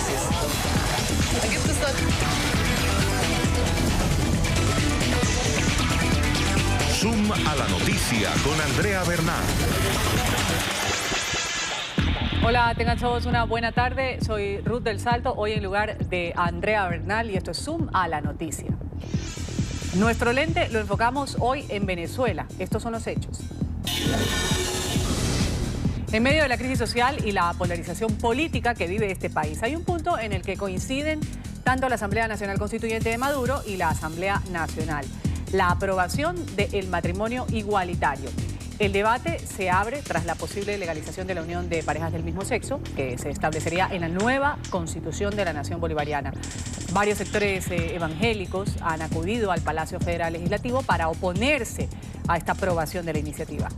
noticias. Aquí está. Zoom a la noticia con Andrea Bernal. Hola, tengan todos una buena tarde. Soy Ruth del Salto, hoy en lugar de Andrea Bernal, y esto es Zoom a la noticia. Nuestro lente lo enfocamos hoy en Venezuela. Estos son los hechos. En medio de la crisis social y la polarización política que vive este país, hay un punto en el que coinciden tanto la Asamblea Nacional Constituyente de Maduro y la Asamblea Nacional: la aprobación del matrimonio igualitario. El debate se abre tras la posible legalización de la unión de parejas del mismo sexo, que se establecería en la nueva Constitución de la Nación Bolivariana. Varios sectores evangélicos han acudido al Palacio Federal Legislativo para oponerse a esta aprobación de la iniciativa.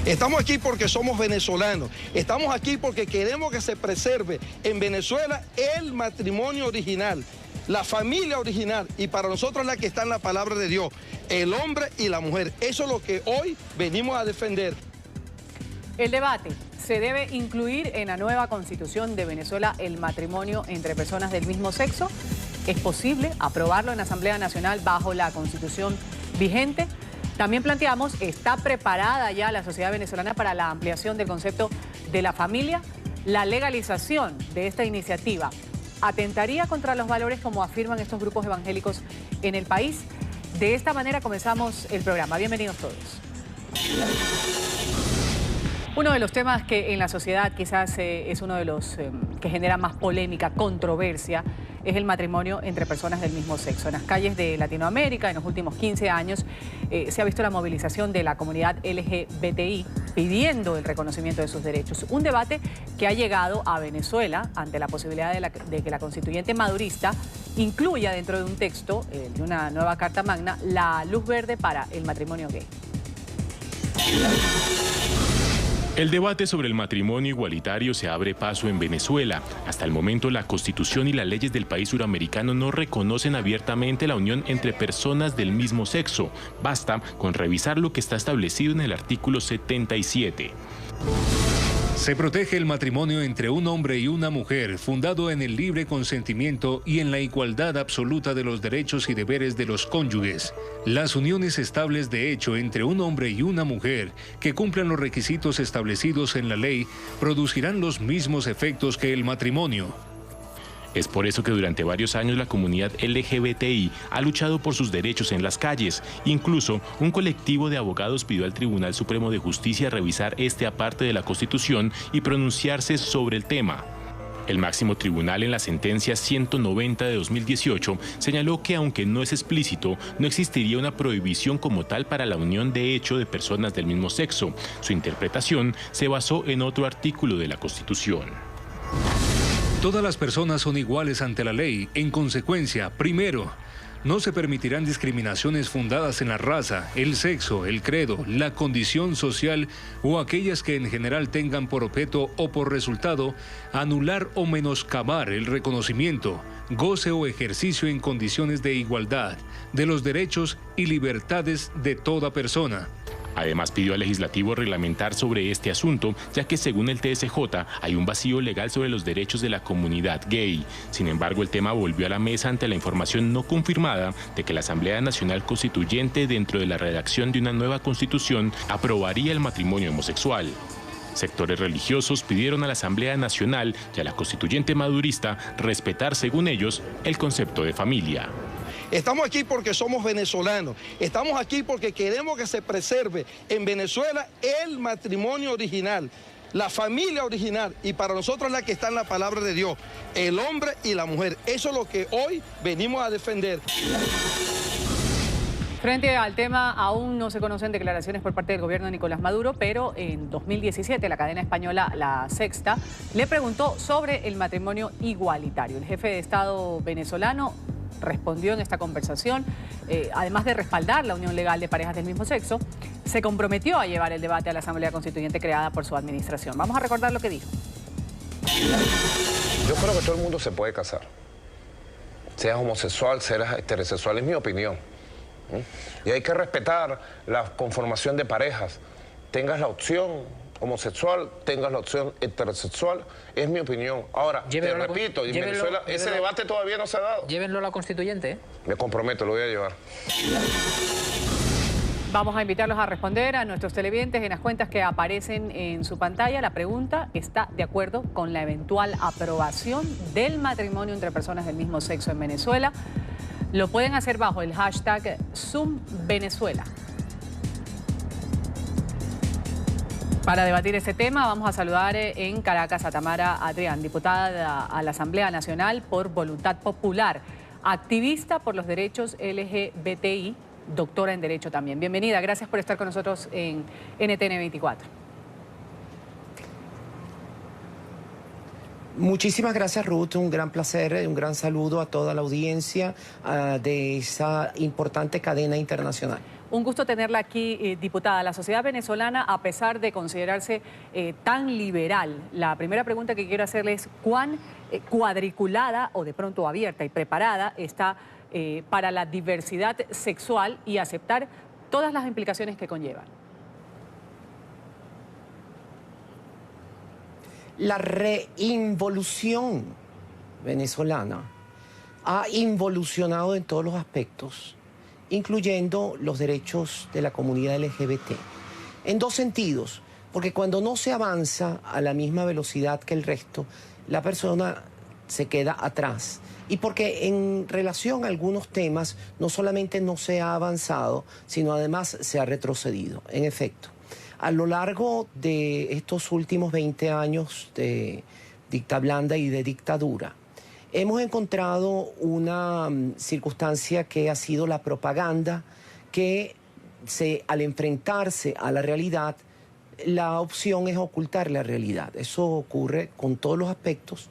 Estamos aquí porque somos venezolanos, estamos aquí porque queremos que se preserve en Venezuela el matrimonio original, la familia original, y para nosotros es la que está en la palabra de Dios, el hombre y la mujer. Eso es lo que hoy venimos a defender. El debate: ¿se debe incluir en la nueva Constitución de Venezuela el matrimonio entre personas del mismo sexo? ¿Es posible aprobarlo en la Asamblea Nacional bajo la Constitución vigente? También planteamos: ¿está preparada ya la sociedad venezolana para la ampliación del concepto de la familia? La legalización de esta iniciativa ¿atentaría contra los valores como afirman estos grupos evangélicos en el país? De esta manera comenzamos el programa. Bienvenidos todos. Uno de los temas que en la sociedad quizás es uno de los que genera más polémica, controversia, es el matrimonio entre personas del mismo sexo. En las calles de Latinoamérica, en los últimos 15 años, se ha visto la movilización de la comunidad LGBTI pidiendo el reconocimiento de sus derechos. Un debate que ha llegado a Venezuela ante la posibilidad de que la constituyente madurista incluya dentro de un texto, de una nueva Carta Magna, la luz verde para el matrimonio gay. El debate sobre el matrimonio igualitario se abre paso en Venezuela. Hasta el momento, la Constitución y las leyes del país suramericano no reconocen abiertamente la unión entre personas del mismo sexo. Basta con revisar lo que está establecido en el artículo 77. Se protege el matrimonio entre un hombre y una mujer, fundado en el libre consentimiento y en la igualdad absoluta de los derechos y deberes de los cónyuges. Las uniones estables de hecho entre un hombre y una mujer, que cumplan los requisitos establecidos en la ley, producirán los mismos efectos que el matrimonio. Es por eso que durante varios años la comunidad LGBTI ha luchado por sus derechos en las calles. Incluso un colectivo de abogados pidió al Tribunal Supremo de Justicia revisar este aparte de la Constitución y pronunciarse sobre el tema. El máximo tribunal, en la sentencia 190 de 2018, señaló que aunque no es explícito, no existiría una prohibición como tal para la unión de hecho de personas del mismo sexo. Su interpretación se basó en otro artículo de la Constitución. Todas las personas son iguales ante la ley. En consecuencia, primero, no se permitirán discriminaciones fundadas en la raza, el sexo, el credo, la condición social o aquellas que en general tengan por objeto o por resultado anular o menoscabar el reconocimiento, goce o ejercicio en condiciones de igualdad de los derechos y libertades de toda persona. Además, pidió al legislativo reglamentar sobre este asunto, ya que según el TSJ hay un vacío legal sobre los derechos de la comunidad gay. Sin embargo, el tema volvió a la mesa ante la información no confirmada de que la Asamblea Nacional Constituyente, dentro de la redacción de una nueva constitución, aprobaría el matrimonio homosexual. Sectores religiosos pidieron a la Asamblea Nacional y a la constituyente madurista respetar, según ellos, el concepto de familia. Estamos aquí porque somos venezolanos, estamos aquí porque queremos que se preserve en Venezuela el matrimonio original, la familia original, y para nosotros es la que está en la palabra de Dios, el hombre y la mujer. Eso es lo que hoy venimos a defender. Frente al tema, aún no se conocen declaraciones por parte del gobierno de Nicolás Maduro, pero en 2017 la cadena española La Sexta le preguntó sobre el matrimonio igualitario. El jefe de Estado venezolano respondió en esta conversación, además de respaldar la unión legal de parejas del mismo sexo, se comprometió a llevar el debate a la Asamblea Constituyente creada por su administración. Vamos a recordar lo que dijo. Yo creo que todo el mundo se puede casar. Seas homosexual, seas heterosexual, es mi opinión. Y hay que respetar la conformación de parejas. Tengas la opción homosexual, tengas la opción heterosexual, es mi opinión. Ahora, te repito, en Venezuela ese debate todavía no se ha dado. Llévenlo a la constituyente, ¿eh? Me comprometo, lo voy a llevar. Vamos a invitarlos a responder a nuestros televidentes en las cuentas que aparecen en su pantalla. La pregunta: ¿está de acuerdo con la eventual aprobación del matrimonio entre personas del mismo sexo en Venezuela? Lo pueden hacer bajo el hashtag #ZoomVenezuela. Para debatir este tema vamos a saludar en Caracas a Tamara Adrián, diputada a la Asamblea Nacional por Voluntad Popular, activista por los derechos LGBTI, doctora en Derecho también. Bienvenida, gracias por estar con nosotros en NTN 24. Muchísimas gracias, Ruth. Un gran placer, un gran saludo a toda la audiencia de esa importante cadena internacional. Un gusto tenerla aquí, diputada. La sociedad venezolana, a pesar de considerarse tan liberal, la primera pregunta que quiero hacerle es ¿cuán cuadriculada o de pronto abierta y preparada está para la diversidad sexual y aceptar todas las implicaciones que conllevan? La reinvolución venezolana ha involucionado en todos los aspectos, incluyendo los derechos de la comunidad LGBT. En dos sentidos, porque cuando no se avanza a la misma velocidad que el resto, la persona se queda atrás. Y porque en relación a algunos temas, no solamente no se ha avanzado, sino además se ha retrocedido. En efecto, a lo largo de estos últimos 20 años de dicta blanda y de dictadura, hemos encontrado una circunstancia que ha sido la propaganda, que al enfrentarse a la realidad, la opción es ocultar la realidad. Eso ocurre con todos los aspectos.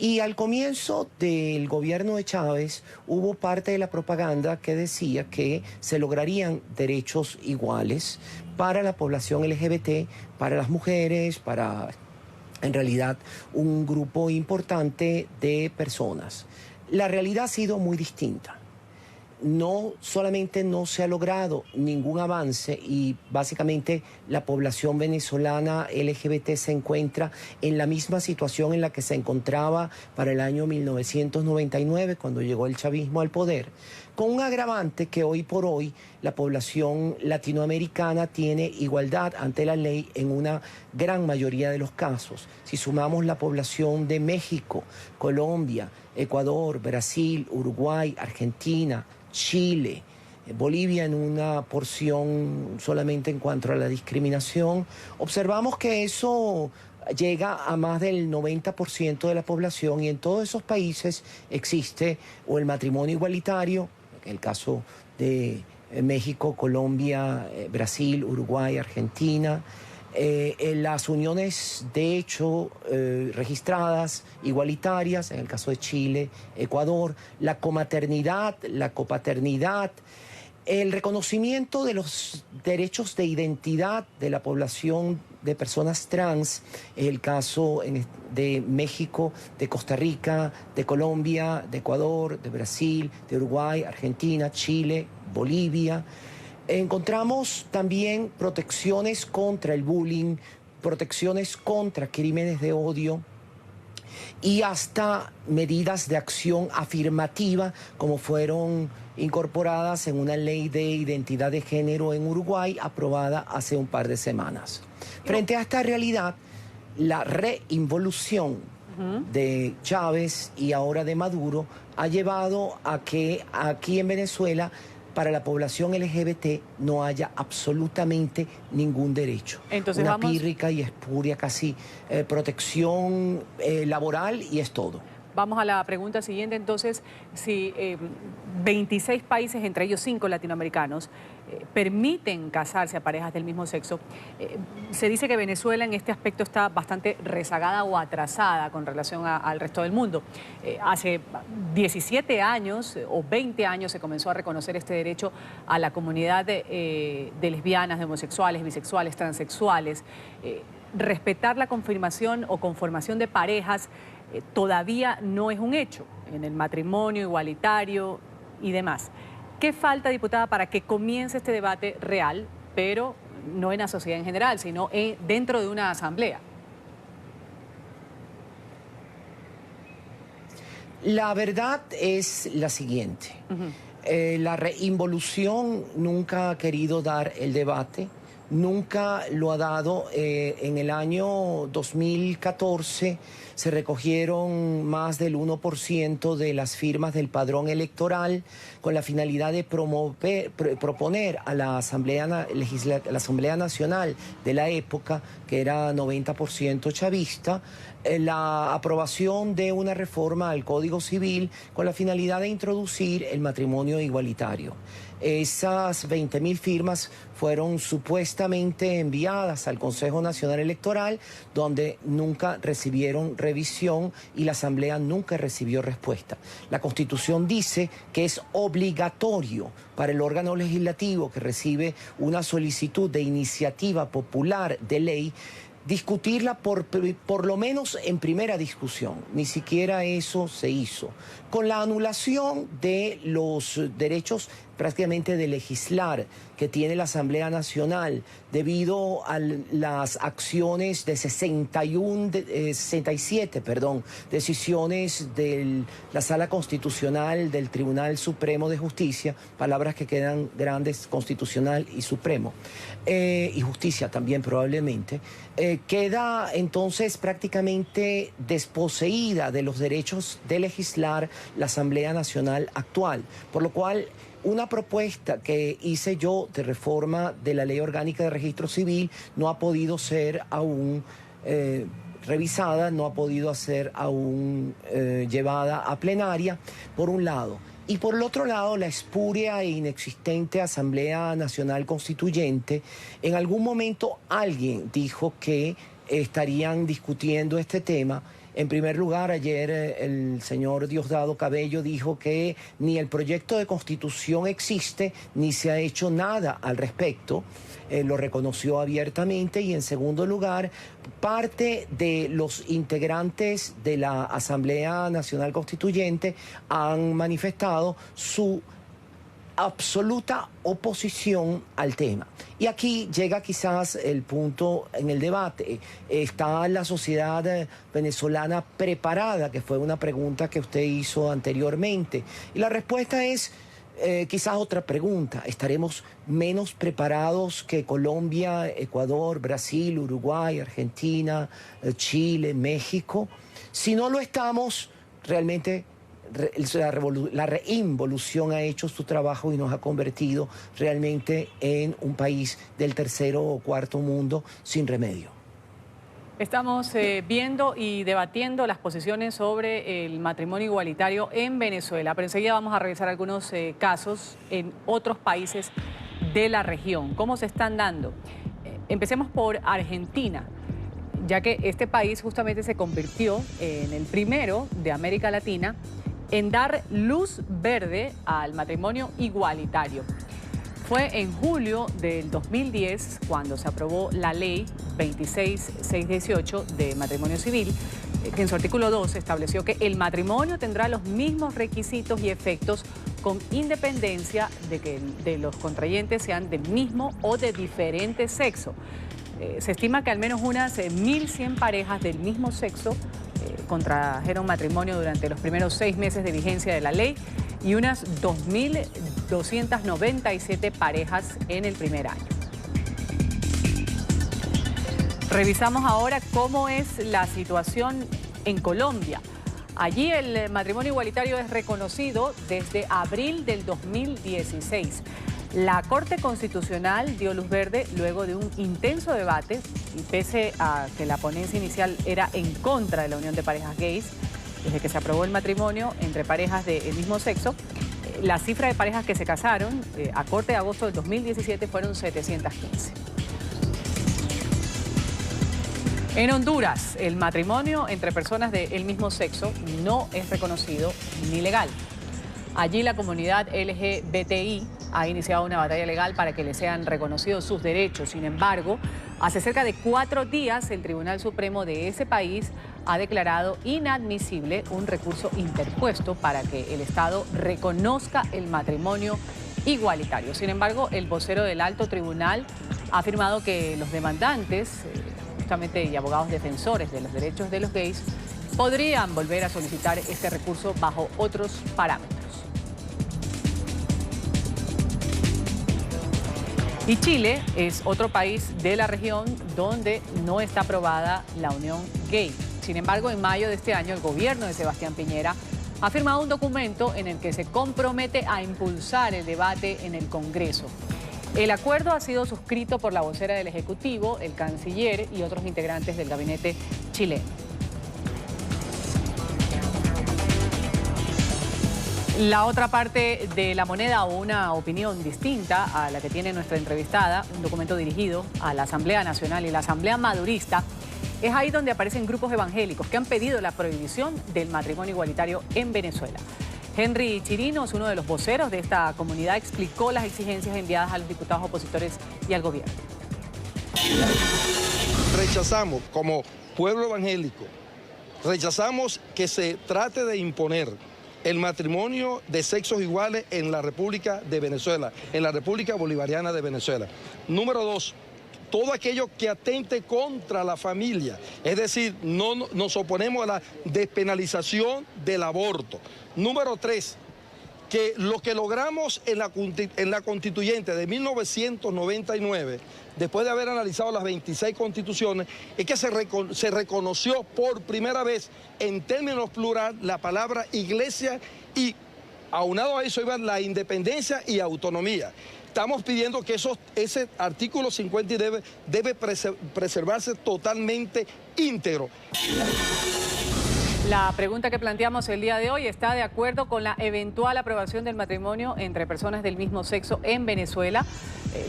Y al comienzo del gobierno de Chávez hubo parte de la propaganda que decía que se lograrían derechos iguales para la población LGBT, para las mujeres, para en realidad un grupo importante de personas. La realidad ha sido muy distinta. No solamente no se ha logrado ningún avance y básicamente la población venezolana LGBT se encuentra en la misma situación en la que se encontraba para el año 1999 cuando llegó el chavismo al poder, con un agravante que hoy por hoy la población latinoamericana tiene igualdad ante la ley en una gran mayoría de los casos. Si sumamos la población de México, Colombia, Ecuador, Brasil, Uruguay, Argentina, Chile, Bolivia en una porción solamente en cuanto a la discriminación, observamos que eso llega a más del 90% de la población y en todos esos países existe o el matrimonio igualitario, en el caso de México, Colombia, Brasil, Uruguay, Argentina, las uniones de hecho registradas igualitarias, en el caso de Chile, Ecuador, la comaternidad, la copaternidad, el reconocimiento de los derechos de identidad de la población de personas trans, el caso de México, de Costa Rica, de Colombia, de Ecuador, de Brasil, de Uruguay, Argentina, Chile, Bolivia. Encontramos también protecciones contra el bullying, protecciones contra crímenes de odio y hasta medidas de acción afirmativa como fueron incorporadas en una ley de identidad de género en Uruguay aprobada hace un par de semanas. Frente a esta realidad, la reinvolución de Chávez y ahora de Maduro ha llevado a que aquí en Venezuela para la población LGBT no haya absolutamente ningún derecho. Entonces una pírrica y espuria casi protección laboral y es todo. Vamos a la pregunta siguiente, entonces, si 26 países, entre ellos 5 latinoamericanos, permiten casarse a parejas del mismo sexo, se dice que Venezuela en este aspecto está bastante rezagada o atrasada con relación al resto del mundo. Hace 17 años o 20 años se comenzó a reconocer este derecho a la comunidad de lesbianas, de homosexuales, bisexuales, transexuales. Respetar la confirmación o conformación de parejas todavía no es un hecho en el matrimonio igualitario y demás. ¿Qué falta, diputada, para que comience este debate real, pero no en la sociedad en general, sino dentro de una asamblea. La verdad es la siguiente. La reinvolución nunca ha querido dar el debate, nunca lo ha dado. En el año 2014 se recogieron más del 1% de las firmas del padrón electoral con la finalidad de proponer a la Asamblea Nacional de la época, que era 90% chavista, la aprobación de una reforma al Código Civil con la finalidad de introducir el matrimonio igualitario. Esas 20.000 firmas fueron supuestamente enviadas al Consejo Nacional Electoral, donde nunca recibieron revisión y la Asamblea nunca recibió respuesta. La Constitución dice que es obligatorio para el órgano legislativo que recibe una solicitud de iniciativa popular de ley discutirla por lo menos en primera discusión. Ni siquiera eso se hizo. Con la anulación de los derechos prácticamente de legislar que tiene la Asamblea Nacional debido a las acciones de 67 decisiones de la Sala Constitucional del Tribunal Supremo de Justicia, palabras que quedan grandes, Constitucional y Supremo, y Justicia también probablemente, queda entonces prácticamente desposeída de los derechos de legislar la Asamblea Nacional actual, por lo cual una propuesta que hice yo de reforma de la Ley Orgánica de Registro Civil no ha podido ser aún revisada, no ha podido ser aún llevada a plenaria, por un lado. Y por el otro lado, la espuria e inexistente Asamblea Nacional Constituyente. En algún momento alguien dijo que estarían discutiendo este tema. En primer lugar, ayer el señor Diosdado Cabello dijo que ni el proyecto de constitución existe, ni se ha hecho nada al respecto. Lo reconoció abiertamente. Y en segundo lugar, parte de los integrantes de la Asamblea Nacional Constituyente han manifestado su absoluta oposición al tema. Y aquí llega quizás el punto en el debate. ¿Está la sociedad venezolana preparada? Que fue una pregunta que usted hizo anteriormente. Y la respuesta es quizás otra pregunta. ¿Estaremos menos preparados que Colombia, Ecuador, Brasil, Uruguay, Argentina, Chile, México? Si no lo estamos, realmente la reinvolución ha hecho su trabajo y nos ha convertido realmente en un país del tercero o cuarto mundo sin remedio. Estamos viendo y debatiendo las posiciones sobre el matrimonio igualitario en Venezuela, pero enseguida vamos a revisar algunos casos en otros países de la región. ¿Cómo se están dando? Empecemos por Argentina, ya que este país justamente se convirtió en el primero de América Latina en dar luz verde al matrimonio igualitario. Fue en julio del 2010 cuando se aprobó la ley 26618 de matrimonio civil, que en su artículo 2 estableció que el matrimonio tendrá los mismos requisitos y efectos con independencia de que los contrayentes sean del mismo o de diferente sexo. Se estima que al menos unas 1.100 parejas del mismo sexo contrajeron matrimonio durante los primeros 6 meses de vigencia de la ley y unas 2.297 parejas en el primer año. Revisamos ahora cómo es la situación en Colombia. Allí el matrimonio igualitario es reconocido desde abril del 2016. La Corte Constitucional dio luz verde luego de un intenso debate y pese a que la ponencia inicial era en contra de la unión de parejas gays, desde que se aprobó el matrimonio entre parejas del mismo sexo, la cifra de parejas que se casaron a corte de agosto del 2017 fueron 715. En Honduras, el matrimonio entre personas del mismo sexo no es reconocido ni legal. Allí la comunidad LGBTI ha iniciado una batalla legal para que le sean reconocidos sus derechos. Sin embargo, hace cerca de 4 días el Tribunal Supremo de ese país ha declarado inadmisible un recurso interpuesto para que el Estado reconozca el matrimonio igualitario. Sin embargo, el vocero del alto tribunal ha afirmado que los demandantes, justamente y abogados defensores de los derechos de los gays, podrían volver a solicitar este recurso bajo otros parámetros. Y Chile es otro país de la región donde no está aprobada la unión gay. Sin embargo, en mayo de este año, el gobierno de Sebastián Piñera ha firmado un documento en el que se compromete a impulsar el debate en el Congreso. El acuerdo ha sido suscrito por la vocera del Ejecutivo, el canciller y otros integrantes del gabinete chileno. La otra parte de la moneda, o una opinión distinta a la que tiene nuestra entrevistada, un documento dirigido a la Asamblea Nacional y la Asamblea Madurista, es ahí donde aparecen grupos evangélicos que han pedido la prohibición del matrimonio igualitario en Venezuela. Henry Chirinos, uno de los voceros de esta comunidad, explicó las exigencias enviadas a los diputados opositores y al gobierno. Rechazamos como pueblo evangélico, rechazamos que se trate de imponer el matrimonio de sexos iguales en la República de Venezuela, en la República Bolivariana de Venezuela. Número 2, todo aquello que atente contra la familia, es decir, no nos oponemos a la despenalización del aborto. Número 3, que lo que logramos en la constituyente de 1999, después de haber analizado las 26 constituciones, es que se reconoció por primera vez en términos plural la palabra iglesia y aunado a eso iba la independencia y autonomía. Estamos pidiendo que ese artículo 50 debe preservarse totalmente íntegro. La pregunta que planteamos el día de hoy: ¿está de acuerdo con la eventual aprobación del matrimonio entre personas del mismo sexo en Venezuela?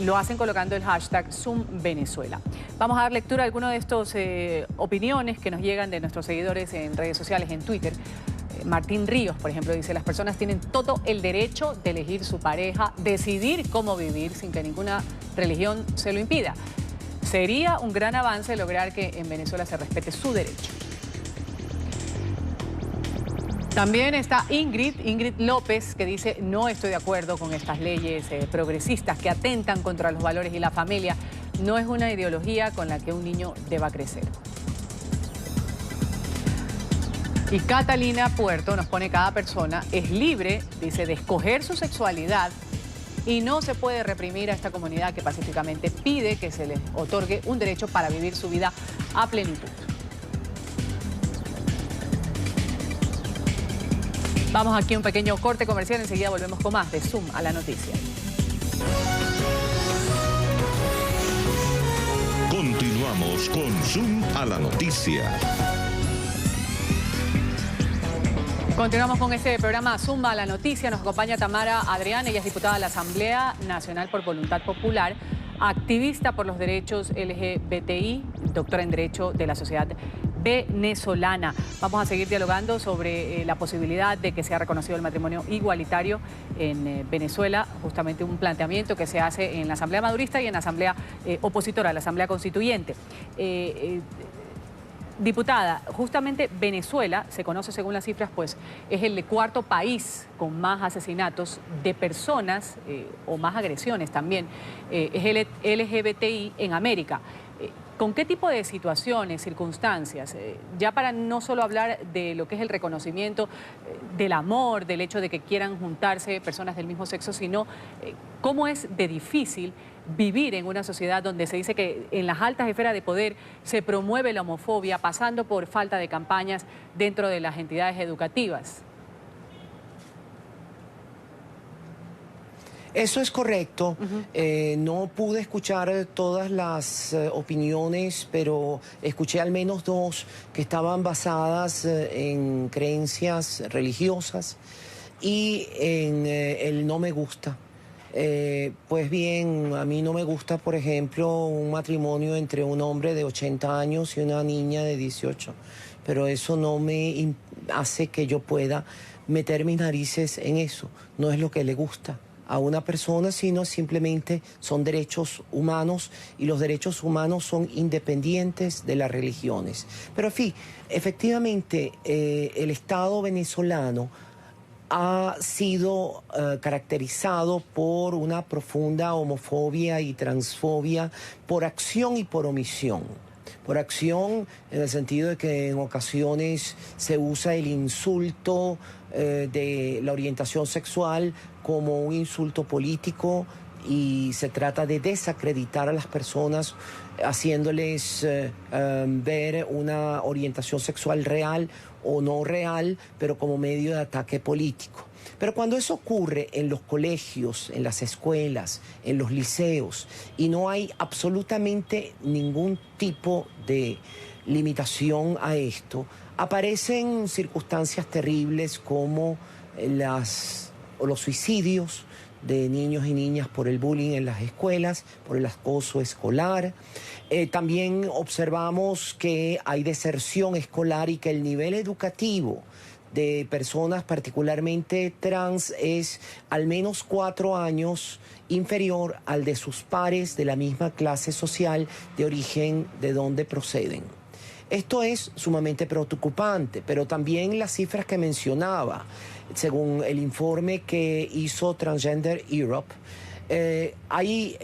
Lo hacen colocando el hashtag #SumVenezuela. Vamos a dar lectura a algunas de estas opiniones que nos llegan de nuestros seguidores en redes sociales, en Twitter. Martín Ríos, por ejemplo, dice: las personas tienen todo el derecho de elegir su pareja, decidir cómo vivir sin que ninguna religión se lo impida. Sería un gran avance lograr que en Venezuela se respete su derecho. También está Ingrid López, que dice: no estoy de acuerdo con estas leyes progresistas que atentan contra los valores y la familia. No es una ideología con la que un niño deba crecer. Y Catalina Puerto nos pone: cada persona es libre, dice, de escoger su sexualidad y no se puede reprimir a esta comunidad que pacíficamente pide que se les otorgue un derecho para vivir su vida a plenitud. Vamos aquí a un pequeño corte comercial, enseguida volvemos con más de Zoom a la noticia. Continuamos con Zoom a la noticia. Continuamos con este programa Zoom a la noticia. Nos acompaña Tamara Adrián, ella es diputada de la Asamblea Nacional por Voluntad Popular, activista por los derechos LGBTI, doctora en Derecho de la Sociedad Venezolana. Vamos a seguir dialogando sobre la posibilidad de que sea reconocido el matrimonio igualitario en Venezuela, justamente un planteamiento que se hace en la Asamblea Madurista y en la Asamblea opositora, la Asamblea Constituyente. Diputada, justamente Venezuela, se conoce según las cifras, pues es el cuarto país con más asesinatos de personas o más agresiones también, es el LGBTI en América. ¿Con qué tipo de situaciones, circunstancias? Ya para no solo hablar de lo que es el reconocimiento del amor, del hecho de que quieran juntarse personas del mismo sexo, sino cómo es de difícil vivir en una sociedad donde se dice que en las altas esferas de poder se promueve la homofobia, pasando por falta de campañas dentro de las entidades educativas. Eso es correcto. No pude escuchar todas las opiniones, pero escuché al menos dos que estaban basadas en creencias religiosas y en el no me gusta. Pues bien, a mí no me gusta, por ejemplo, un matrimonio entre un hombre de 80 años y una niña de 18, pero eso no me hace que yo pueda meter mis narices en eso. No es lo que le gusta a una persona, sino simplemente son derechos humanos y los derechos humanos son independientes de las religiones. Pero en fin, efectivamente, el Estado venezolano ha sido caracterizado por una profunda homofobia y transfobia por acción y por omisión. Por acción en el sentido de que en ocasiones se usa el insulto de la orientación sexual como un insulto político y se trata de desacreditar a las personas haciéndoles ver una orientación sexual real o no real, pero como medio de ataque político. Pero cuando eso ocurre en los colegios, en las escuelas, en los liceos, y no hay absolutamente ningún tipo de limitación a esto, aparecen circunstancias terribles como los suicidios de niños y niñas por el bullying en las escuelas, por el acoso escolar. También observamos que hay deserción escolar y que el nivel educativo de personas particularmente trans es al menos 4 años inferior al de sus pares de la misma clase social de origen de donde proceden. Esto es sumamente preocupante, pero también las cifras que mencionaba, según el informe que hizo Transgender Europe,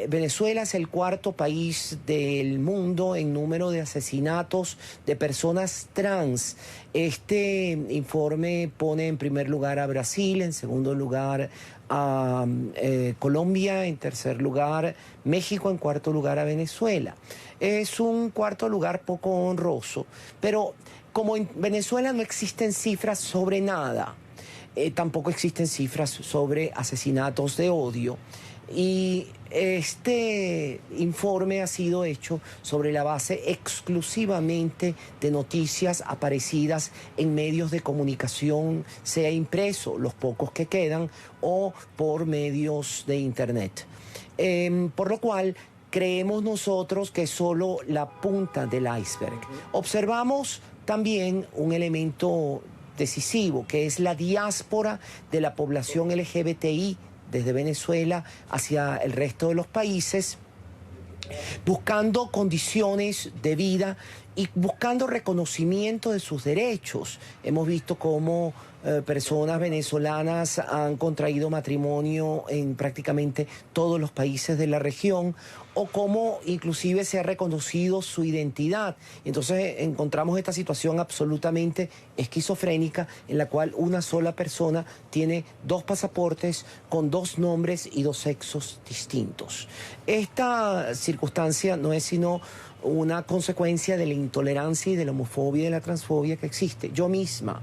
Venezuela es el 4º país del mundo en número de asesinatos de personas trans. Este informe pone en primer lugar a Brasil, en segundo lugar a Colombia, en tercer lugar México, en cuarto lugar a Venezuela. Es un cuarto lugar poco honroso, pero como en Venezuela no existen cifras sobre nada, tampoco existen cifras sobre asesinatos de odio. Y este informe ha sido hecho sobre la base exclusivamente de noticias aparecidas en medios de comunicación, sea impreso, los pocos que quedan, o por medios de internet. Por lo cual creemos nosotros que es solo la punta del iceberg. Observamos también un elemento decisivo, que es la diáspora de la población LGBTI desde Venezuela hacia el resto de los países, buscando condiciones de vida y buscando reconocimiento de sus derechos. Hemos visto cómo personas venezolanas han contraído matrimonio en prácticamente todos los países de la región, o cómo inclusive se ha reconocido su identidad. Entonces encontramos esta situación absolutamente esquizofrénica en la cual una sola persona tiene 2 pasaportes con 2 nombres y 2 sexos distintos. Esta circunstancia no es sino una consecuencia de la intolerancia y de la homofobia y de la transfobia que existe. Yo misma,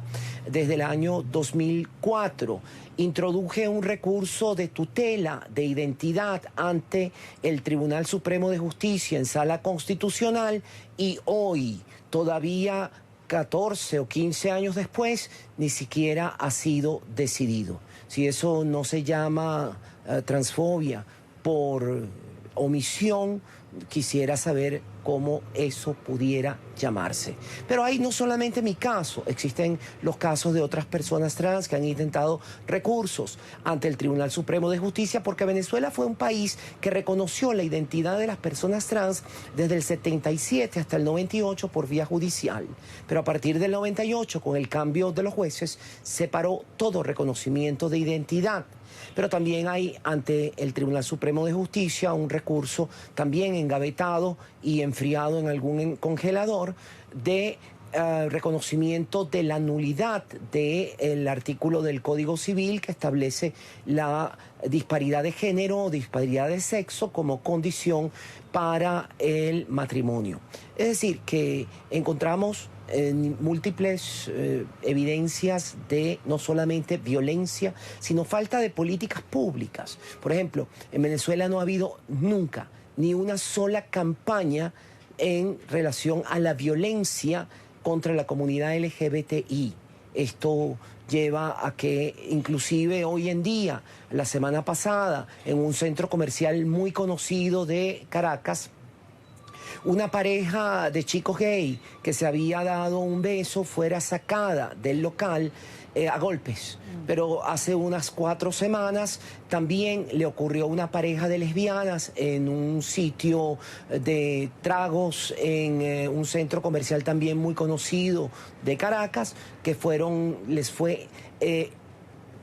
desde el año 2004, introduje un recurso de tutela de identidad ante el Tribunal Supremo de Justicia en sala constitucional, y hoy, todavía 14 o 15 años después, ni siquiera ha sido decidido. Si eso no se llama transfobia por omisión, quisiera saber cómo eso pudiera llamarse. Pero hay no solamente mi caso, existen los casos de otras personas trans que han intentado recursos ante el Tribunal Supremo de Justicia, porque Venezuela fue un país que reconoció la identidad de las personas trans desde el 77 hasta el 98 por vía judicial. Pero a partir del 98, con el cambio de los jueces, se paró todo reconocimiento de identidad. Pero también hay ante el Tribunal Supremo de Justicia un recurso también engavetado y enfriado en algún congelador de reconocimiento de la nulidad del artículo del Código Civil que establece la disparidad de género o disparidad de sexo como condición para el matrimonio. Es decir, que encontramos múltiples evidencias de no solamente violencia, sino falta de políticas públicas. Por ejemplo, en Venezuela no ha habido nunca ni una sola campaña en relación a la violencia contra la comunidad LGBTI. Esto lleva a que inclusive hoy en día, la semana pasada, en un centro comercial muy conocido de Caracas, una pareja de chicos gay que se había dado un beso fuera sacada del local a golpes. Pero hace unas 4 semanas también le ocurrió a una pareja de lesbianas en un sitio de tragos en un centro comercial también muy conocido de Caracas, que les fue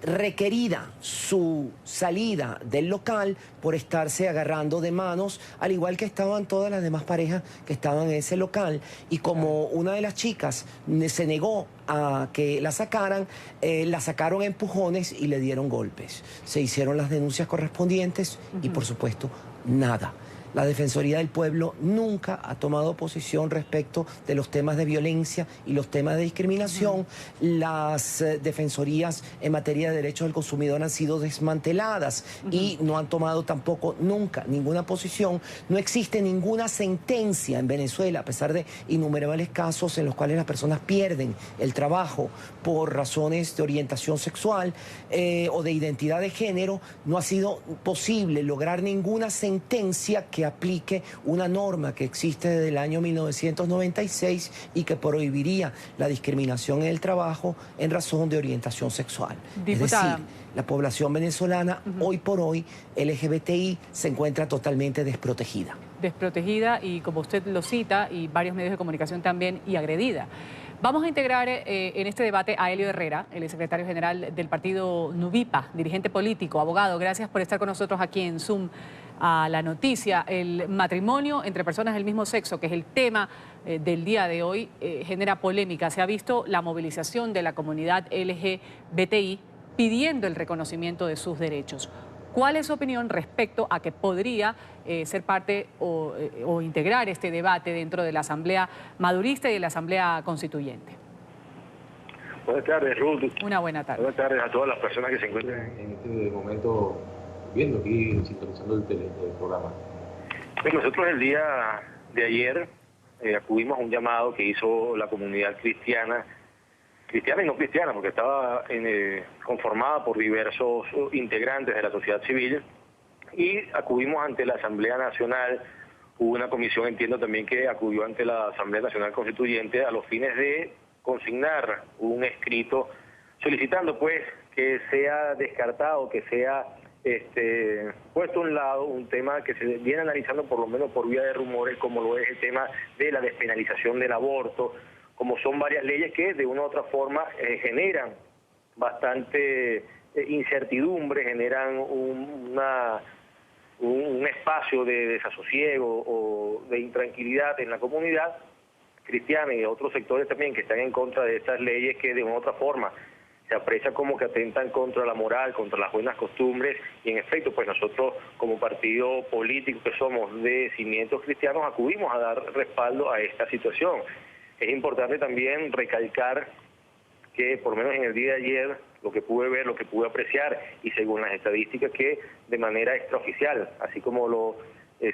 requerida su salida del local por estarse agarrando de manos, al igual que estaban todas las demás parejas que estaban en ese local. Y como una de las chicas se negó a que la sacaran, la sacaron a empujones y le dieron golpes. Se hicieron las denuncias correspondientes y, por supuesto, nada. La Defensoría del Pueblo nunca ha tomado posición respecto de los temas de violencia y los temas de discriminación. Las defensorías en materia de derechos del consumidor han sido desmanteladas y no han tomado tampoco nunca ninguna posición. No existe ninguna sentencia en Venezuela, a pesar de innumerables casos en los cuales las personas pierden el trabajo por razones de orientación sexual o de identidad de género. No ha sido posible lograr ninguna sentencia que aplique una norma que existe desde el año 1996 y que prohibiría la discriminación en el trabajo en razón de orientación sexual. Diputada. Es decir, la población venezolana hoy por hoy, LGBTI, se encuentra totalmente desprotegida. Desprotegida y, como usted lo cita, y varios medios de comunicación también, y agredida. Vamos a integrar en este debate a Helio Herrera, el secretario general del partido Nuvipa, dirigente político, abogado. Gracias por estar con nosotros aquí en Zoom a la noticia. El matrimonio entre personas del mismo sexo, que es el tema del día de hoy, genera polémica. Se ha visto la movilización de la comunidad LGBTI pidiendo el reconocimiento de sus derechos. ¿Cuál es su opinión respecto a que podría ser parte o integrar este debate dentro de la Asamblea Madurista y de la Asamblea Constituyente? Buenas tardes, Ruth. Una buena tarde. Buenas tardes a todas las personas que se encuentran en este momento viendo aquí, sintonizando el programa. Pues nosotros el día de ayer acudimos a un llamado que hizo la comunidad cristiana y no cristiana, porque estaba conformada por diversos integrantes de la sociedad civil, y acudimos ante la Asamblea Nacional. Hubo una comisión, entiendo también, que acudió ante la Asamblea Nacional Constituyente a los fines de consignar un escrito solicitando pues que sea descartado, que sea puesto a un lado un tema que se viene analizando por lo menos por vía de rumores, como lo es el tema de la despenalización del aborto, como son varias leyes que de una u otra forma generan bastante incertidumbre, generan un espacio de desasosiego o de intranquilidad en la comunidad cristiana y de otros sectores también que están en contra de estas leyes que de una u otra forma se aprecia como que atentan contra la moral, contra las buenas costumbres, y en efecto, pues nosotros como partido político que somos de cimientos cristianos acudimos a dar respaldo a esta situación. Es importante también recalcar que por lo menos en el día de ayer lo que pude ver, lo que pude apreciar, y según las estadísticas que de manera extraoficial, así como lo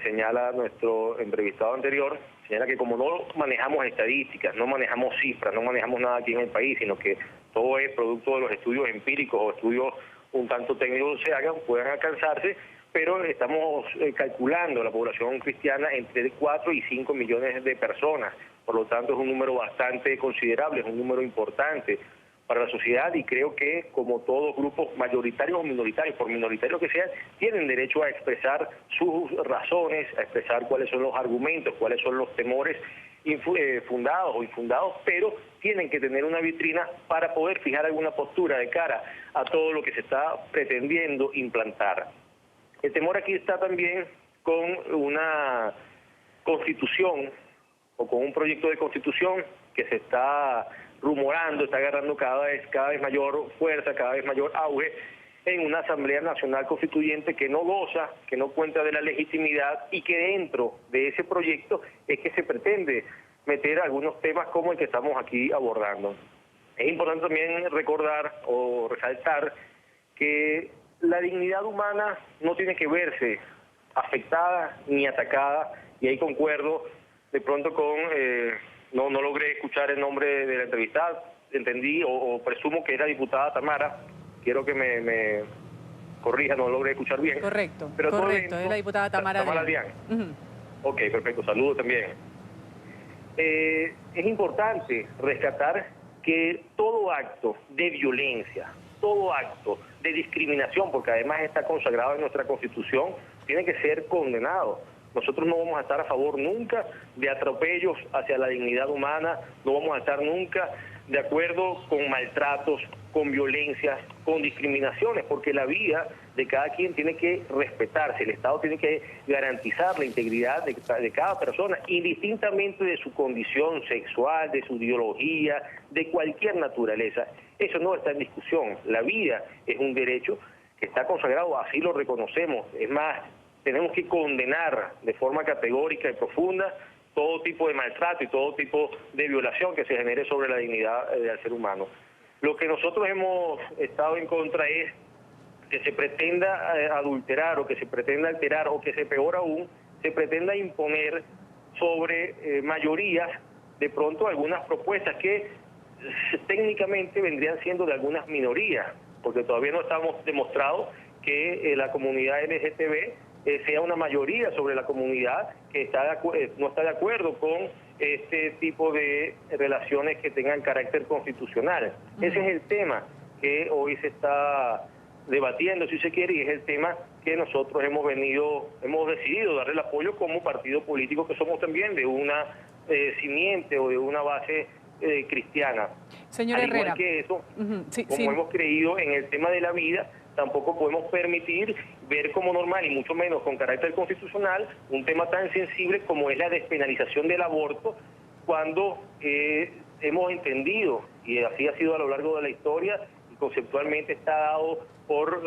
señala nuestro entrevistado anterior, señala que como no manejamos estadísticas, no manejamos cifras, no manejamos nada aquí en el país, sino que todo es producto de los estudios empíricos o estudios un tanto técnicos se hagan, puedan alcanzarse, pero estamos calculando la población cristiana entre 4 y 5 millones de personas. Por lo tanto, es un número bastante considerable, es un número importante para la sociedad, y creo que como todos grupos mayoritarios o minoritarios, por minoritarios que sean, tienen derecho a expresar sus razones, a expresar cuáles son los argumentos, cuáles son los temores fundados o infundados, pero tienen que tener una vitrina para poder fijar alguna postura de cara a todo lo que se está pretendiendo implantar. El temor aquí está también con una constitución o con un proyecto de constitución que se está rumorando, está agarrando cada vez mayor fuerza, cada vez mayor auge en una Asamblea Nacional Constituyente que no goza, que no cuenta de la legitimidad, y que dentro de ese proyecto es que se pretende meter algunos temas como el que estamos aquí abordando. Es importante también recordar o resaltar que la dignidad humana no tiene que verse afectada ni atacada, y ahí concuerdo de pronto con, no logré escuchar el nombre de la entrevistada, entendí o presumo que es la diputada Tamara, quiero que me corrija, no logré escuchar bien. Correcto, pero correcto, es la diputada Tamara Dian. Ok, perfecto, saludos también. Es importante rescatar que todo acto de violencia, todo acto de discriminación, porque además está consagrado en nuestra Constitución, tiene que ser condenado. Nosotros no vamos a estar a favor nunca de atropellos hacia la dignidad humana, no vamos a estar nunca de acuerdo con maltratos, con violencias, con discriminaciones, porque la vida de cada quien tiene que respetarse, el Estado tiene que garantizar la integridad de cada persona, indistintamente de su condición sexual, de su ideología, de cualquier naturaleza. Eso no está en discusión. La vida es un derecho que está consagrado, así lo reconocemos. Es más, tenemos que condenar de forma categórica y profunda todo tipo de maltrato y todo tipo de violación que se genere sobre la dignidad del ser humano. Lo que nosotros hemos estado en contra es que se pretenda adulterar o que se pretenda alterar o que se peor aún, se pretenda imponer sobre mayorías de pronto algunas propuestas que técnicamente vendrían siendo de algunas minorías, porque todavía no estamos demostrado que la comunidad LGTB sea una mayoría sobre la comunidad que no está de acuerdo con este tipo de relaciones que tengan carácter constitucional. Ese es el tema que hoy se está debatiendo, si se quiere, y es el tema que nosotros hemos decidido darle el apoyo como partido político que somos también de una simiente o de una base cristiana. Señor Al igual Herrera. que eso, como hemos creído en el tema de la vida, tampoco podemos permitir ver como normal, y mucho menos con carácter constitucional, un tema tan sensible como es la despenalización del aborto, cuando hemos entendido, y así ha sido a lo largo de la historia, y conceptualmente está dado por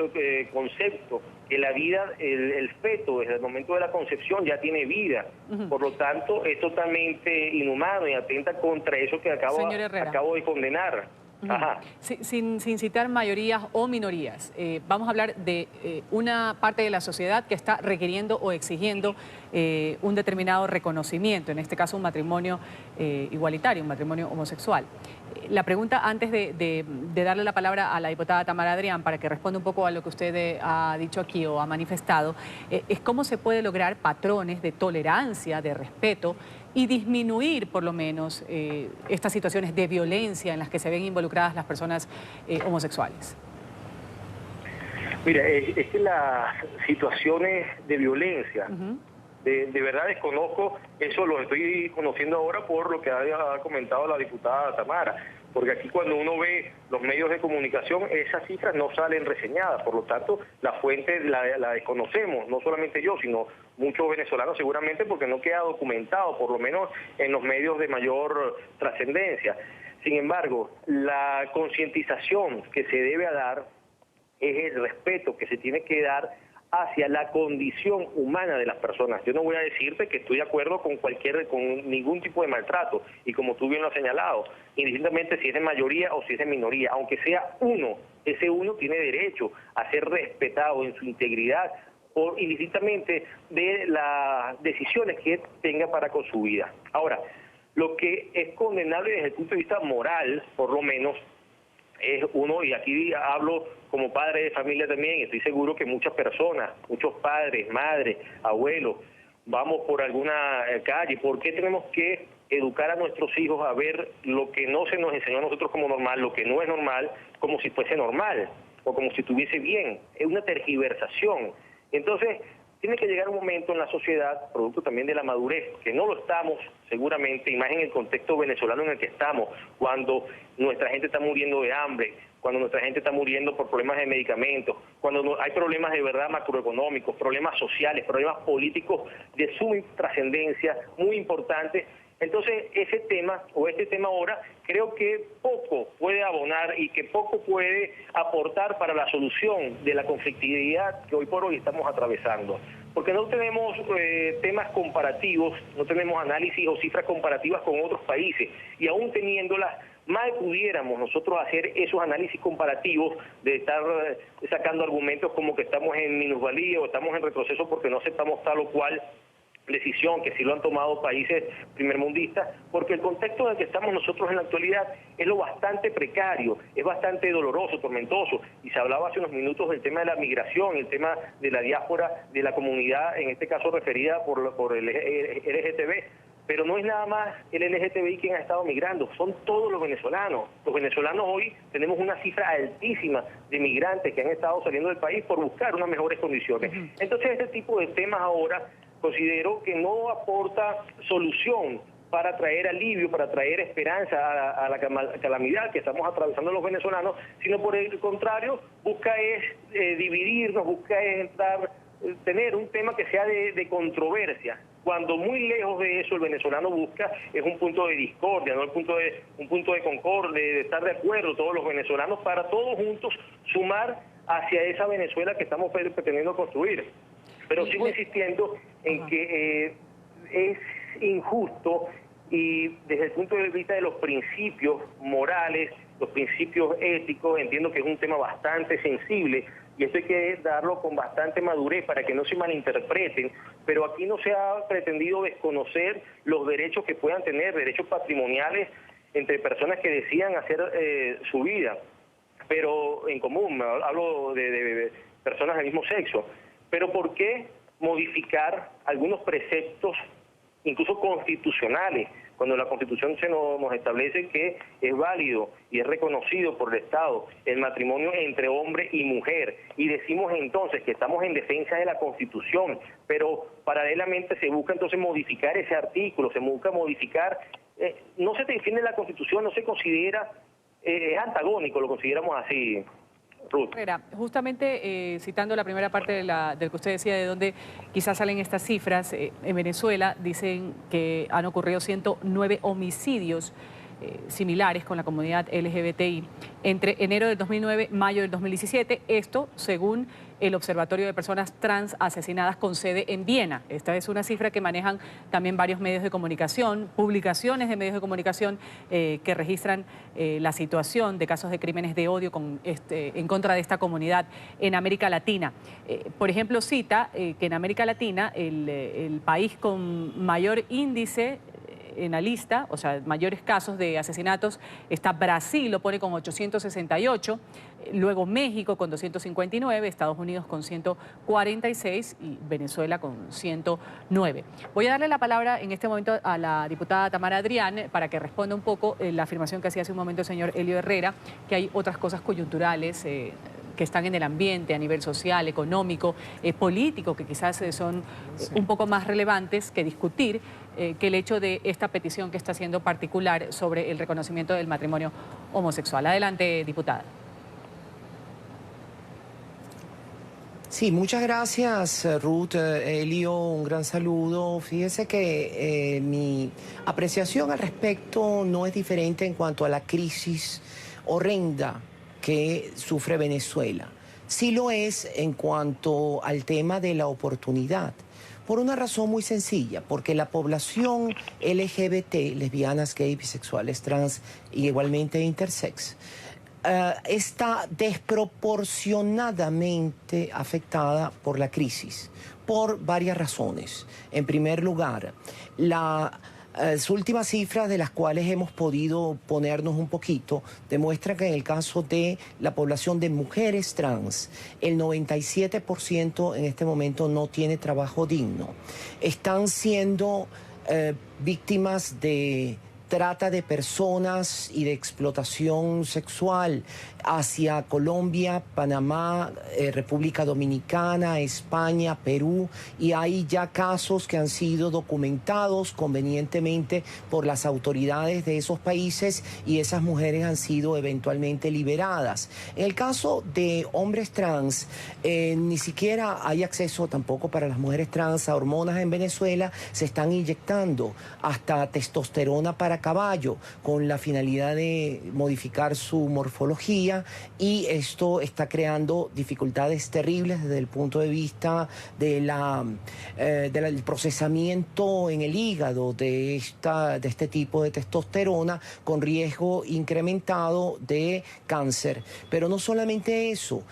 concepto, que la vida, el feto desde el momento de la concepción ya tiene vida. Por lo tanto, es totalmente inhumano y atenta contra eso que acabo de condenar. Ajá. Sin citar mayorías o minorías, vamos a hablar de una parte de la sociedad que está requiriendo o exigiendo un determinado reconocimiento, en este caso un matrimonio igualitario, un matrimonio homosexual. La pregunta, antes de darle la palabra a la diputada Tamara Adrián para que responda un poco a lo que usted ha dicho aquí o ha manifestado, es cómo se puede lograr patrones de tolerancia, de respeto y disminuir por lo menos estas situaciones de violencia en las que se ven involucradas las personas homosexuales. Mira, es que las situaciones de violencia, de verdad desconozco, eso lo estoy conociendo ahora por lo que ha comentado la diputada Tamara, porque aquí cuando uno ve los medios de comunicación, esas cifras no salen reseñadas, por lo tanto la fuente la desconocemos, no solamente yo, sino muchos venezolanos seguramente, porque no queda documentado, por lo menos en los medios de mayor trascendencia. Sin embargo, la concientización que se debe dar es el respeto que se tiene que dar hacia la condición humana de las personas. Yo no voy a decirte que estoy de acuerdo con ningún tipo de maltrato, y como tú bien lo has señalado, indistintamente si es de mayoría o si es de minoría, aunque sea uno, ese uno tiene derecho a ser respetado en su integridad, indistintamente de las decisiones que tenga para con su vida. Ahora, lo que es condenable desde el punto de vista moral, por lo menos, es uno, y aquí hablo como padre de familia también, estoy seguro que muchas personas, muchos padres, madres, abuelos, vamos por alguna calle. ¿Por qué tenemos que educar a nuestros hijos a ver lo que no se nos enseñó a nosotros como normal, lo que no es normal, como si fuese normal o como si estuviese bien? Es una tergiversación. Entonces, tiene que llegar un momento en la sociedad, producto también de la madurez, que no lo estamos seguramente, y más en el contexto venezolano en el que estamos, cuando nuestra gente está muriendo de hambre, cuando nuestra gente está muriendo por problemas de medicamentos, cuando hay problemas de verdad macroeconómicos, problemas sociales, problemas políticos de suma trascendencia, muy importantes. Entonces, ese tema, o este tema ahora, creo que poco puede abonar y que poco puede aportar para la solución de la conflictividad que hoy por hoy estamos atravesando. Porque no tenemos temas comparativos, no tenemos análisis o cifras comparativas con otros países, y aún teniéndolas, mal pudiéramos nosotros hacer esos análisis comparativos de estar sacando argumentos como que estamos en minusvalía o estamos en retroceso porque no aceptamos tal o cual decisión, que sí lo han tomado países primermundistas, porque el contexto en el que estamos nosotros en la actualidad es lo bastante precario, es bastante doloroso, tormentoso, y se hablaba hace unos minutos del tema de la migración, el tema de la diáspora, de la comunidad, en este caso referida por el LGTB, pero no es nada más el LGTBI quien ha estado migrando, son todos los venezolanos. Los venezolanos hoy tenemos una cifra altísima de migrantes que han estado saliendo del país por buscar unas mejores condiciones. Entonces, este tipo de temas ahora considero que no aporta solución para traer alivio, para traer esperanza a la calamidad que estamos atravesando los venezolanos, sino por el contrario, busca dividirnos, busca tener un tema que sea de controversia, cuando muy lejos de eso el venezolano busca es un punto de discordia, no un punto de concordia, de estar de acuerdo todos los venezolanos para todos juntos sumar hacia esa Venezuela que estamos pretendiendo construir. Pero sigo insistiendo en que es injusto y desde el punto de vista de los principios morales, los principios éticos, entiendo que es un tema bastante sensible y esto hay que darlo con bastante madurez para que no se malinterpreten, pero aquí no se ha pretendido desconocer los derechos que puedan tener, derechos patrimoniales entre personas que decidan hacer su vida, pero en común, hablo de personas del mismo sexo. Pero ¿por qué modificar algunos preceptos, incluso constitucionales, cuando la Constitución nos establece que es válido y es reconocido por el Estado el matrimonio entre hombre y mujer? Y decimos entonces que estamos en defensa de la Constitución, pero paralelamente se busca entonces modificar ese artículo, se busca modificar, no se defiende la Constitución, no se considera, es antagónico, lo consideramos así. Ruth. Justamente citando la primera parte del que usted decía, de donde quizás salen estas cifras, en Venezuela dicen que han ocurrido 109 homicidios similares con la comunidad LGBTI entre enero del 2009 y mayo del 2017, esto según el Observatorio de Personas Trans Asesinadas con sede en Viena. Esta es una cifra que manejan también varios medios de comunicación, publicaciones de medios de comunicación que registran la situación de casos de crímenes de odio en contra de esta comunidad en América Latina. Por ejemplo, cita que en América Latina el país con mayor índice en la lista, o sea, mayores casos de asesinatos, está Brasil, lo pone con 868, luego México con 259, Estados Unidos con 146 y Venezuela con 109. Voy a darle la palabra en este momento a la diputada Tamara Adrián para que responda un poco la afirmación que hacía hace un momento el señor Elio Herrera, que hay otras cosas coyunturales que están en el ambiente a nivel social, económico, político, que quizás son un poco más relevantes que discutir que el hecho de esta petición que está siendo particular sobre el reconocimiento del matrimonio homosexual. Adelante, diputada. Sí, muchas gracias, Ruth. Elio, un gran saludo. Fíjese que mi apreciación al respecto no es diferente en cuanto a la crisis horrenda que sufre Venezuela. Sí lo es en cuanto al tema de la oportunidad, por una razón muy sencilla, porque la población LGBT, lesbianas, gays, bisexuales, trans y igualmente intersex, está desproporcionadamente afectada por la crisis, por varias razones. En primer lugar, las últimas cifras de las cuales hemos podido ponernos un poquito demuestran que en el caso de la población de mujeres trans, el 97% en este momento no tiene trabajo digno. Están siendo víctimas de trata de personas y de explotación sexual hacia Colombia, Panamá, República Dominicana, España, Perú, y hay ya casos que han sido documentados convenientemente por las autoridades de esos países y esas mujeres han sido eventualmente liberadas. En el caso de hombres trans, ni siquiera hay acceso tampoco para las mujeres trans a hormonas en Venezuela, se están inyectando hasta testosterona para caballo con la finalidad de modificar su morfología, y esto está creando dificultades terribles desde el punto de vista de del procesamiento en el hígado de este tipo de testosterona, con riesgo incrementado de cáncer. Pero no solamente eso,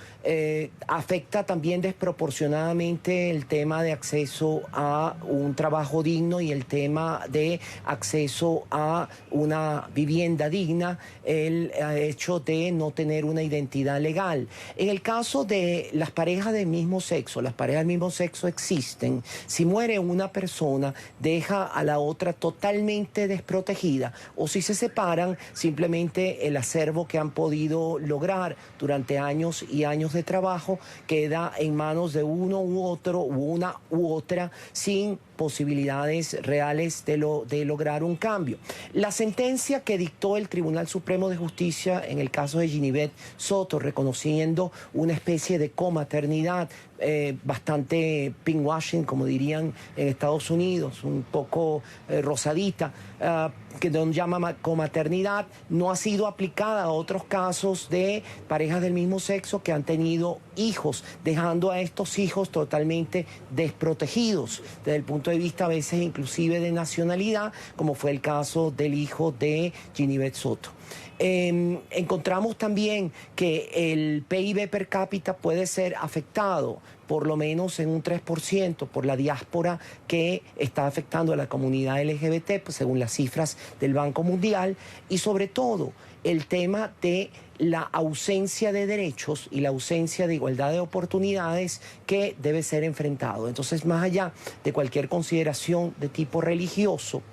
afecta también desproporcionadamente el tema de acceso a un trabajo digno y el tema de acceso a una vivienda digna, el hecho de no tener una identidad legal. En el caso de las parejas del mismo sexo, las parejas del mismo sexo existen. Si muere una persona, deja a la otra totalmente desprotegida, o si se separan, simplemente el acervo que han podido lograr durante años y años de trabajo queda en manos de uno u otro, u una u otra, sin posibilidades reales de lograr un cambio. La sentencia que dictó el Tribunal Supremo de Justicia en el caso de Ginibet Soto, reconociendo una especie de comaternidad, bastante pinkwashing, como dirían en Estados Unidos, un poco rosadita, que no llama comaternidad, no ha sido aplicada a otros casos de parejas del mismo sexo que han tenido hijos, dejando a estos hijos totalmente desprotegidos desde el punto de vista a veces inclusive de nacionalidad, como fue el caso del hijo de Ginibet Soto. Encontramos también que el PIB per cápita puede ser afectado por lo menos en un 3% por la diáspora que está afectando a la comunidad LGBT, pues, según las cifras del Banco Mundial, y sobre todo el tema de la ausencia de derechos y la ausencia de igualdad de oportunidades que debe ser enfrentado. Entonces, más allá de cualquier consideración de tipo religioso,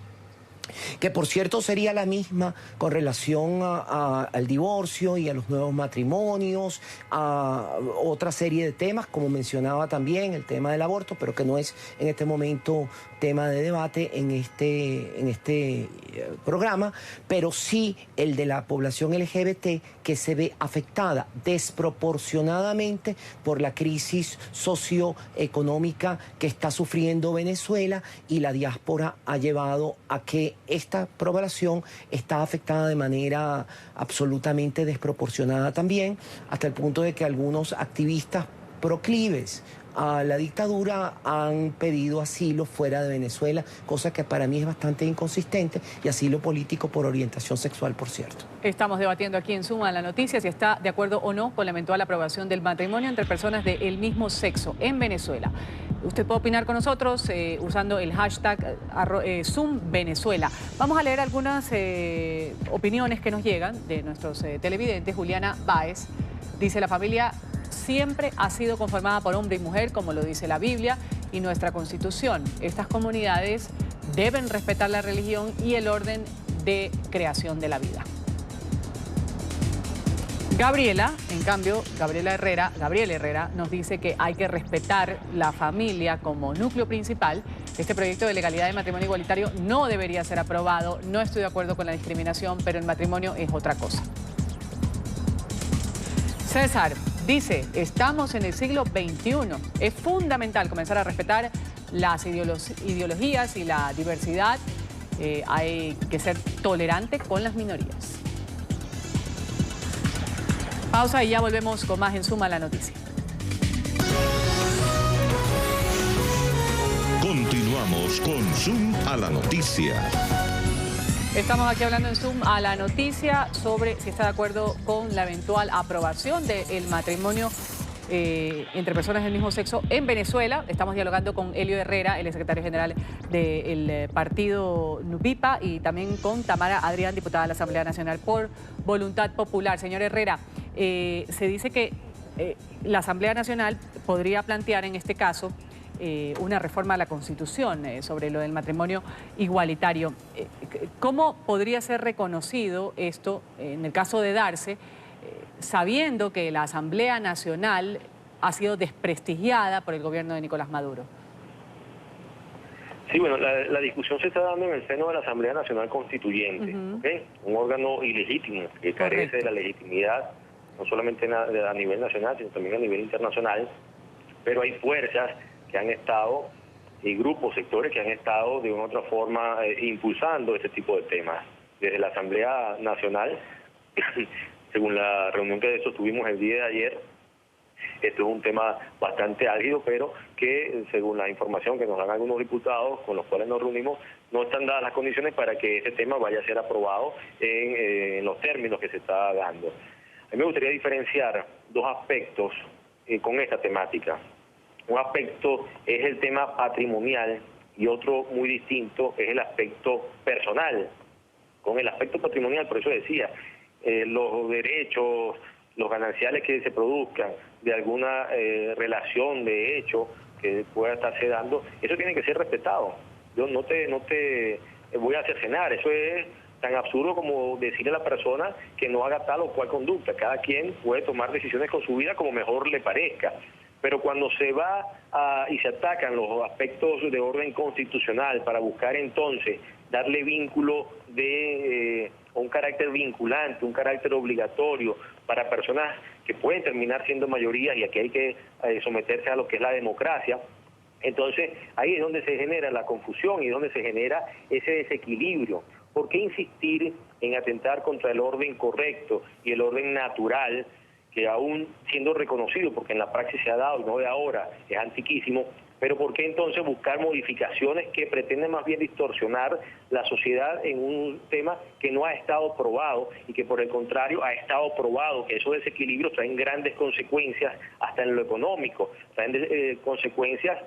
que por cierto sería la misma con relación al divorcio y a los nuevos matrimonios, a otra serie de temas, como mencionaba también el tema del aborto, pero que no es en este momento tema de debate en este programa, pero sí el de la población LGBT que se ve afectada desproporcionadamente por la crisis socioeconómica que está sufriendo Venezuela, y la diáspora ha llevado a que esta población está afectada de manera absolutamente desproporcionada también, hasta el punto de que algunos activistas proclives a la dictadura han pedido asilo fuera de Venezuela, cosa que para mí es bastante inconsistente, y asilo político por orientación sexual, por cierto. Estamos debatiendo aquí en Suma la Noticia si está de acuerdo o no con la eventual aprobación del matrimonio entre personas del mismo sexo en Venezuela. Usted puede opinar con nosotros usando el hashtag #SumVenezuela. Vamos a leer algunas opiniones que nos llegan de nuestros televidentes. Juliana Báez dice: la familia siempre ha sido conformada por hombre y mujer, como lo dice la Biblia y nuestra Constitución. Estas comunidades deben respetar la religión y el orden de creación de la vida. Gabriela, en cambio, Gabriela Herrera nos dice que hay que respetar la familia como núcleo principal. Este proyecto de legalidad de matrimonio igualitario no debería ser aprobado. No estoy de acuerdo con la discriminación, pero el matrimonio es otra cosa. César dice: estamos en el siglo XXI. Es fundamental comenzar a respetar las ideologías y la diversidad. Hay que ser tolerante con las minorías. Pausa y ya volvemos con más en Suma la Noticia. Continuamos con Zoom a la Noticia. Estamos aquí hablando en Zoom a la Noticia sobre si está de acuerdo con la eventual aprobación del matrimonio entre personas del mismo sexo en Venezuela. Estamos dialogando con Elio Herrera, el secretario general del partido NUPIPA, y también con Tamara Adrián, diputada de la Asamblea Nacional por Voluntad Popular. Señor Herrera, se dice que la Asamblea Nacional podría plantear en este caso una reforma a la Constitución sobre lo del matrimonio igualitario. ¿Cómo podría ser reconocido esto en el caso de darse, sabiendo que la Asamblea Nacional ha sido desprestigiada por el gobierno de Nicolás Maduro? Sí, bueno, la discusión se está dando en el seno de la Asamblea Nacional Constituyente, ¿okay? Un órgano ilegítimo que carece de la legitimidad, no solamente a nivel nacional, sino también a nivel internacional, pero hay fuerzas que han estado, y grupos, sectores que han estado de una u otra forma impulsando este tipo de temas. Desde la Asamblea Nacional, según la reunión que sostuvimos el día de ayer, esto es un tema bastante álgido, pero que según la información que nos dan algunos diputados con los cuales nos reunimos, no están dadas las condiciones para que ese tema vaya a ser aprobado en los términos que se está dando. A mí me gustaría diferenciar dos aspectos con esta temática. Un aspecto es el tema patrimonial y otro muy distinto es el aspecto personal. Con el aspecto patrimonial, por eso decía, los derechos, los gananciales que se produzcan de alguna relación de hecho que pueda estarse dando, eso tiene que ser respetado. Yo no te voy a cercenar, eso es tan absurdo como decirle a la persona que no haga tal o cual conducta. Cada quien puede tomar decisiones con su vida como mejor le parezca, Pero cuando se va y se atacan los aspectos de orden constitucional para buscar entonces darle vínculo de un carácter vinculante, un carácter obligatorio para personas que pueden terminar siendo mayoría, y aquí hay que someterse a lo que es la democracia, entonces ahí es donde se genera la confusión y donde se genera ese desequilibrio. ¿Por qué insistir en atentar contra el orden correcto y el orden natural, que aún siendo reconocido, porque en la praxis se ha dado y no de ahora, es antiquísimo, pero por qué entonces buscar modificaciones que pretenden más bien distorsionar la sociedad en un tema que no ha estado probado y que por el contrario ha estado probado, que esos desequilibrios traen grandes consecuencias hasta en lo económico, traen consecuencias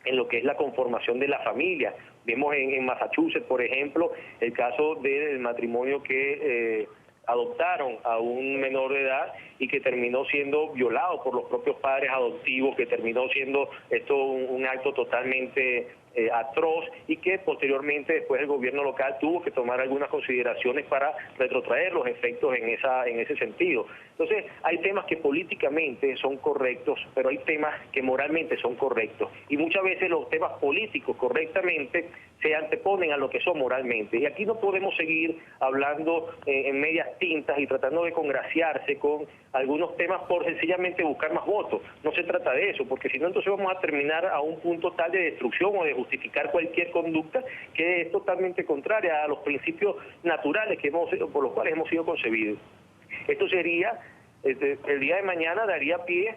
en lo que es la conformación de la familia. Vemos en Massachusetts, por ejemplo, el caso del matrimonio que adoptaron a un menor de edad y que terminó siendo violado por los propios padres adoptivos, que terminó siendo esto un acto totalmente atroz, y que posteriormente después el gobierno local tuvo que tomar algunas consideraciones para retrotraer los efectos en ese sentido. Entonces hay temas que políticamente son correctos, pero hay temas que moralmente son correctos, y muchas veces los temas políticos correctamente se anteponen a lo que son moralmente, y aquí no podemos seguir hablando en medias tintas y tratando de congraciarse con algunos temas por sencillamente buscar más votos. No se trata de eso, porque si no entonces vamos a terminar a un punto tal de destrucción o de justificar cualquier conducta que es totalmente contraria a los principios naturales por los cuales hemos sido concebidos. Esto sería, el día de mañana daría pie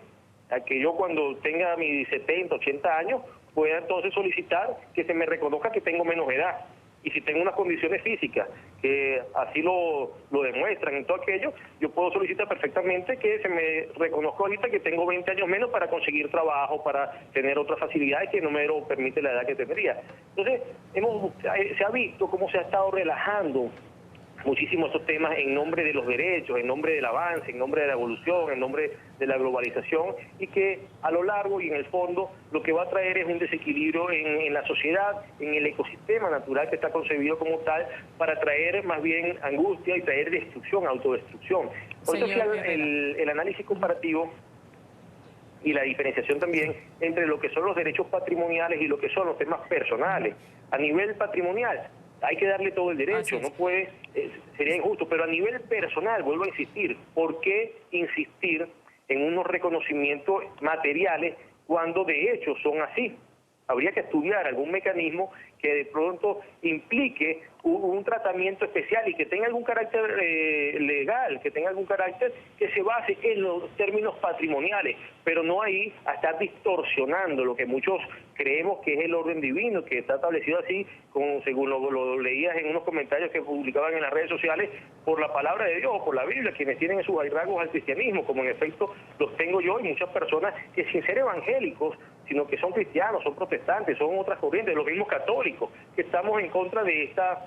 a que yo, cuando tenga mis 70, 80 años, pueda entonces solicitar que se me reconozca que tengo menos edad. Y si tengo unas condiciones físicas que así lo demuestran en todo aquello, yo puedo solicitar perfectamente que se me reconozca ahorita que tengo 20 años menos para conseguir trabajo, para tener otras facilidades que no me lo permite la edad que tendría. Entonces, se ha visto cómo se ha estado relajando muchísimo estos temas en nombre de los derechos, en nombre del avance, en nombre de la evolución, en nombre de la globalización, y que a lo largo y en el fondo lo que va a traer es un desequilibrio en la sociedad, en el ecosistema natural que está concebido como tal, para traer más bien angustia y traer destrucción, autodestrucción. Por eso el análisis comparativo y la diferenciación también entre lo que son los derechos patrimoniales y lo que son los temas personales. A nivel patrimonial hay que darle todo el derecho, no puede, sería injusto, pero a nivel personal, vuelvo a insistir, ¿por qué insistir en unos reconocimientos materiales cuando de hecho son así? Habría que estudiar algún mecanismo que de pronto implique un tratamiento especial y que tenga algún carácter legal, que tenga algún carácter que se base en los términos patrimoniales, pero no ahí a estar distorsionando lo que muchos creemos que es el orden divino, que está establecido así, según lo leías en unos comentarios que publicaban en las redes sociales, por la palabra de Dios, por la Biblia, quienes tienen en sus rasgos al cristianismo, como en efecto los tengo yo y muchas personas que sin ser evangélicos, sino que son cristianos, son protestantes, son otras corrientes, los mismos católicos, que estamos en contra de esta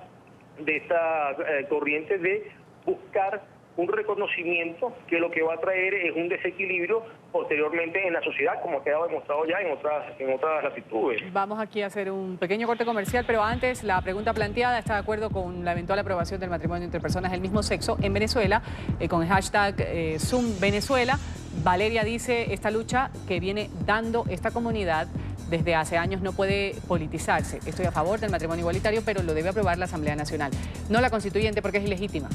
corriente de buscar un reconocimiento que lo que va a traer es un desequilibrio posteriormente en la sociedad, como ha quedado demostrado ya en otras latitudes. Vamos aquí a hacer un pequeño corte comercial, pero antes la pregunta planteada: ¿está de acuerdo con la eventual aprobación del matrimonio entre personas del mismo sexo en Venezuela? Con el hashtag #SumVenezuela. Valeria dice: esta lucha que viene dando esta comunidad desde hace años no puede politizarse. Estoy a favor del matrimonio igualitario, pero lo debe aprobar la Asamblea Nacional, no la Constituyente, porque es ilegítima.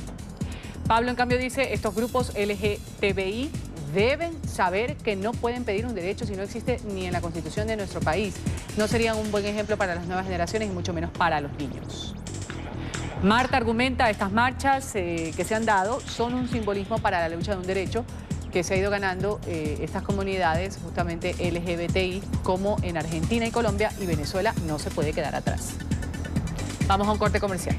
Pablo, en cambio, dice: estos grupos LGTBI deben saber que no pueden pedir un derecho si no existe ni en la Constitución de nuestro país. No serían un buen ejemplo para las nuevas generaciones y mucho menos para los niños. Marta argumenta: estas marchas que se han dado son un simbolismo para la lucha de un derecho que se ha ido ganando estas comunidades justamente LGBTI, como en Argentina y Colombia, y Venezuela no se puede quedar atrás. Vamos a un corte comercial.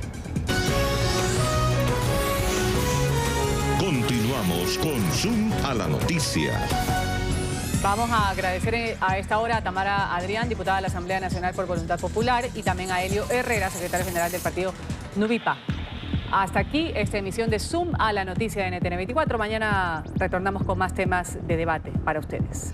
Continuamos con Zoom a la noticia. Vamos a agradecer a esta hora a Tamara Adrián, diputada de la Asamblea Nacional por Voluntad Popular, y también a Helio Herrera, secretario general del partido Nuvipa. Hasta aquí esta emisión de Zoom a la noticia de NTN 24. Mañana retornamos con más temas de debate para ustedes.